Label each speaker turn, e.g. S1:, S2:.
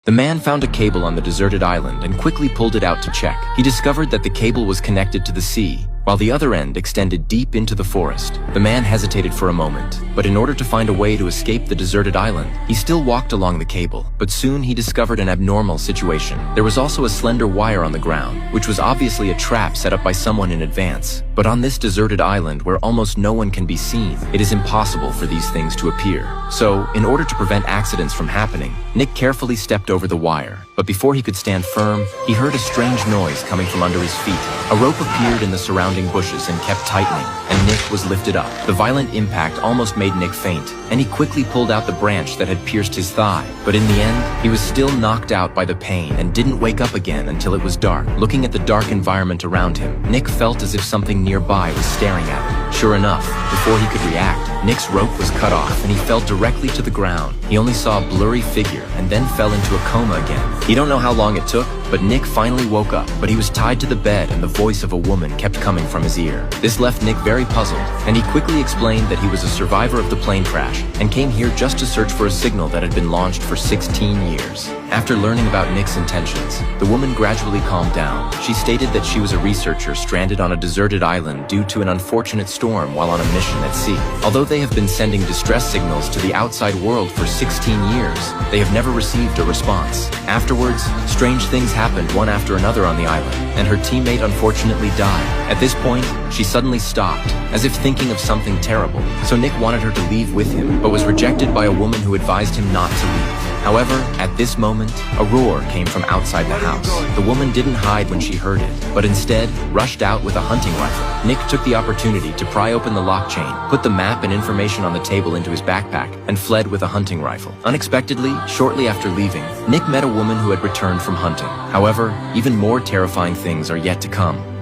S1: The man found a cable on the deserted island and quickly pulled it out to check. He discovered that the cable was connected to the sea, while the other end extended deep into the forest. The man hesitated for a moment, but in order to find a way to escape the deserted island, he still walked along the cable. But soon he discovered an abnormal situation. There was also a slender wire on the ground, which was obviously a trap set up by someone in advance. But on this deserted island where almost no one can be seen, it is impossible for these things to appear. So, in order to prevent accidents from happening, Nick carefully stepped over the wire. But before he could stand firm, he heard a strange noise coming from under his feet. A rope appeared in the surrounding bushes and kept tightening, and Nick was lifted up. The violent impact almost made Nick faint, and he quickly pulled out the branch that had pierced his thigh. But in the end, he was still knocked out by the pain and didn't wake up again until it was dark. Looking at the dark environment around him, Nick felt as if something nearby was staring at him. Sure enough, before he could react, Nick's rope was cut off and he fell directly to the ground. He only saw a blurry figure and then fell into a coma again. He don't know how long it took, but Nick finally woke up, but he was tied to the bed and the voice of a woman kept coming from his ear. This left Nick very puzzled, and he quickly explained that he was a survivor of the plane crash and came here just to search for a signal that had been launched for 16 years. After learning about Nick's intentions, the woman gradually calmed down. She stated that she was a researcher stranded on a deserted island due to an unfortunate storm while on a mission at sea. Although they have been sending distress signals to the outside world for 16 years, they have never received a response. Afterwards, strange things happened one after another on the island, and her teammate unfortunately died. At this point, she suddenly stopped, as if thinking of something terrible. So Nick wanted her to leave with him, but was rejected by a woman who advised him not to leave. However, at this moment, a roar came from outside the house. The woman didn't hide when she heard it, but instead rushed out with a hunting rifle. Nick took the opportunity to pry open the lock chain, put the map and information on the table into his backpack, and fled with a hunting rifle. Unexpectedly, shortly after leaving, Nick met a woman who had returned from hunting. However, even more terrifying things are yet to come.